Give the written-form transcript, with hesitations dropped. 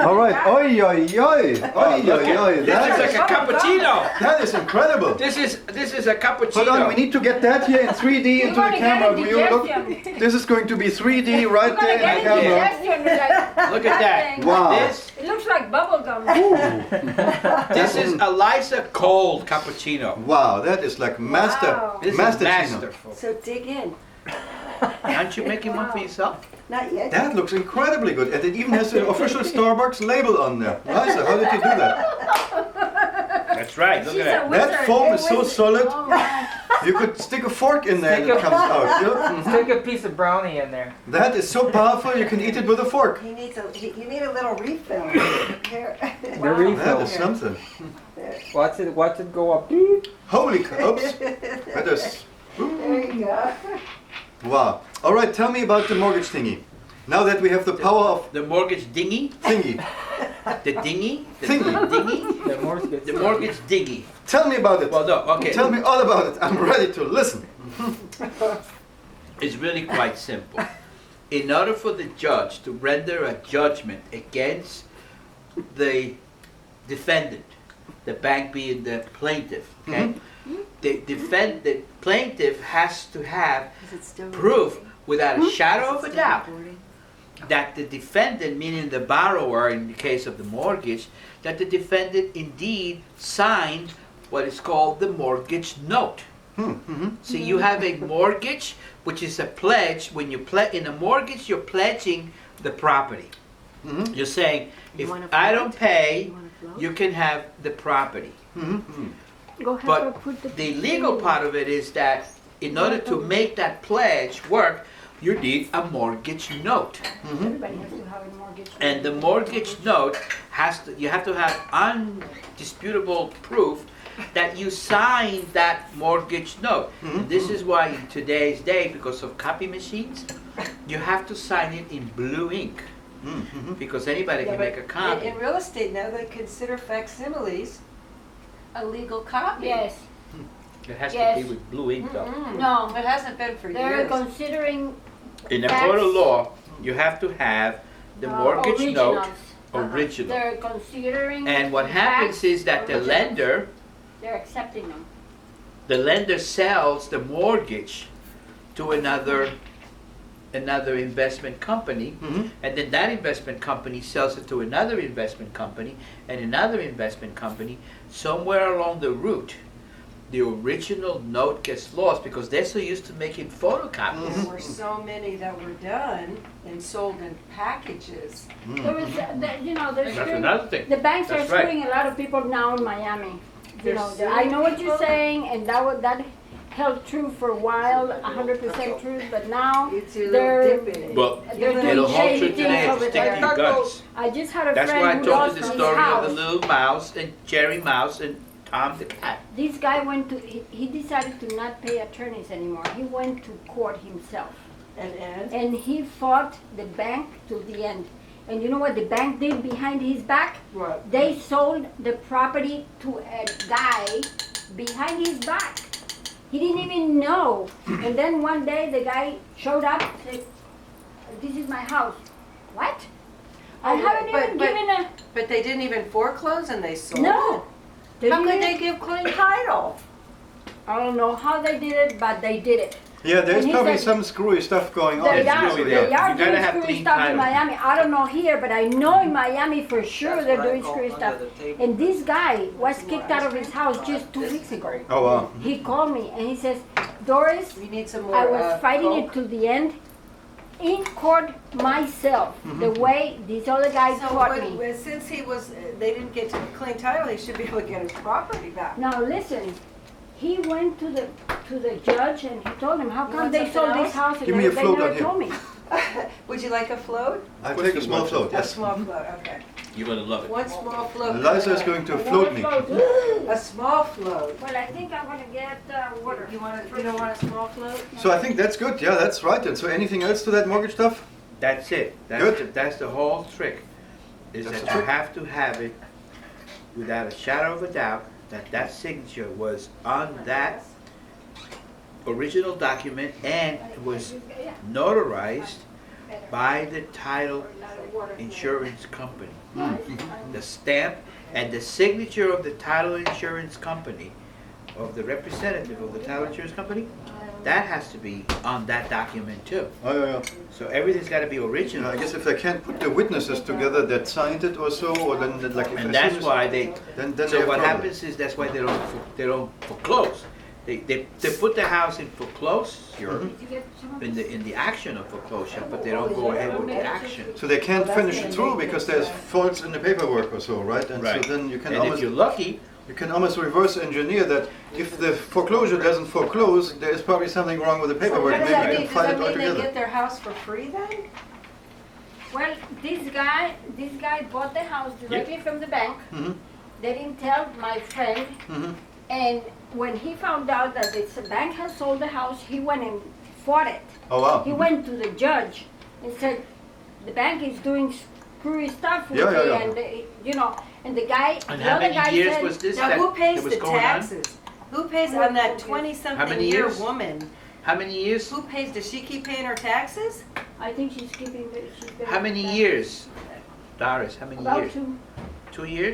All right. Oi, oi, oi. Oi, oi, oi. This is like a cappuccino. That is incredible. This is a cappuccino. Hold on, we need to get that here in 3D into the camera. Will you look? This is going to be 3D right there in the camera. Look at that. Wow. It looks like bubble gum. This is Eliza cold cappuccino. Wow, that is like master. Wow. This is Masterchino. masterful. So dig in. Aren't you making one for yourself? Not yet. That looks incredibly good, and it even has the official Starbucks label on there. Liza, how did you do that? That's right. Look at that. That foam is so solid. You could stick a fork in there and it comes out. Yeah? Stick a piece of brownie in there. That is so powerful you can eat it with a fork. You need a little refill. Here. The refill. That is something. Watch it go up. Holy cow. Oops. That is. There you go. Wow. All right, tell me about the mortgage thingy. Now that we have the power of The mortgage dinghy. thingy. The dinghy. The Thingy. dinghy. The The mortgage dinghy. Tell me about it. Well, no. Okay. Tell me all about it. I'm ready to listen. It's really quite simple. In order for the judge to render a judgment against the defendant, the bank being the plaintiff, okay? The plaintiff has to have proof without a shadow of a doubt that the defendant, meaning the borrower in the case of the mortgage, that the defendant indeed signed what is called the mortgage note. So you have a mortgage, which is a pledge. When you in a mortgage, you're pledging the property. You're saying, if I don't pay, you can have the property. Go ahead But and put the legal part of it is that in order to make that pledge work, you need a mortgage note. Everybody has to have a mortgage. And the mortgage note you have to have undisputable proof that you signed that mortgage note. This is why in today's day, because of copy machines, you have to sign it in blue ink. Because anybody can make a copy. In real estate now, they consider facsimiles a legal copy. Yes. It has to Yes. be with blue ink though. No. It hasn't been for They're years. considering In the court of law, you have to have the mortgage note originals. original. They're considering. And what happens is that the originals. lender, They're accepting them. the lender sells the mortgage to another investment company, and then that investment company sells it to another investment company and another investment company. Somewhere along the route, the original note gets lost because they're so used to making photocopies. There were so many that were done and sold in packages. There was, there's That's another thing. the banks are That's right. screwing a lot of people now in Miami. They're I know what suing you're people? saying, and that held true for a while, 100% true, but now It's a little they're dip in it. Well, they're it'll doing hold shady true things today if over you stick to there. your guns. I just had a That's why I friend who told lost you the his story of house. the little mouse and Jerry Mouse and Tom the cat. This guy he decided to not pay attorneys anymore. He went to court himself. And he fought the bank to the end. And you know what the bank did behind his back? What? They sold the property to a guy behind his back. He didn't even know. And then one day the guy showed up and said, "This is my house." What? I haven't even given a... But they didn't even foreclose and they sold No. it? They How could didn't- they give clean title? I don't know how they did it, but they did it. Yeah, there's And he probably said- some screwy stuff going on. They It's are, really they there. are You gotta doing have screwy clean stuff in title. Miami. I don't know here, but I know in Miami for sure they're doing screwy stuff. And this guy was kicked out of his house just 2 weeks ago. Oh wow. He called me and he says, "Doris, We need some more. I was fighting Coke. it to the end in court myself, the way this other guy So taught me." since they didn't get to clean title, he should be able to get his property back. Now listen, he went to the judge and he told him, "How You come want they sold something this else? house and Give me a they float never on here. told me?" Would you like a float? I'll take a small float, A yes. small float, okay. You're gonna love it. One small float. Liza is going to float me. A small float. Well, I think I'm gonna get water. You don't want a small float? So I think that's good. Yeah, that's right. And so anything else to that mortgage stuff? That's it. Good. That's the whole trick. Is That's that the you trick. have to have it without a shadow of a doubt that signature was on that original document and it was notarized by the title insurance company. The stamp and the signature of the title insurance company, of the representative of the title insurance company, that has to be on that document too. Oh, yeah. So everything's got to be You know, original. I guess if they can't put the witnesses together that signed it or so, or then like if And as that's soon as- why they, then they so have what trouble. happens is that's why they don't foreclose. They put the house in foreclosure, in the action of foreclosure, but they don't go ahead with the action. So they can't finish it through because there's faults in the paperwork or so, right? And Right. so then you can And if almost you're lucky, reverse engineer that. If the foreclosure doesn't foreclose, there is probably something wrong with the So paperwork. what does Maybe that you mean? can Does file that it mean they altogether. get their house for free then? Well, this guy bought the house directly from the bank. Mhm. They didn't tell my friend. Mhm. And when he found out that the bank had sold the house, he went and fought it. Oh wow. He went to the judge and said, the bank is doing screwy stuff with Yeah, yeah, me, yeah. and and the guy, and the how other many guy years said, was this Now, that who pays that was the going on? taxes? Who pays on that How 20-something many year years? woman? How many years? Who pays, does she keep paying her taxes? I think she's keeping the, she's How many years? Doris, how many About years? 2. 2 years?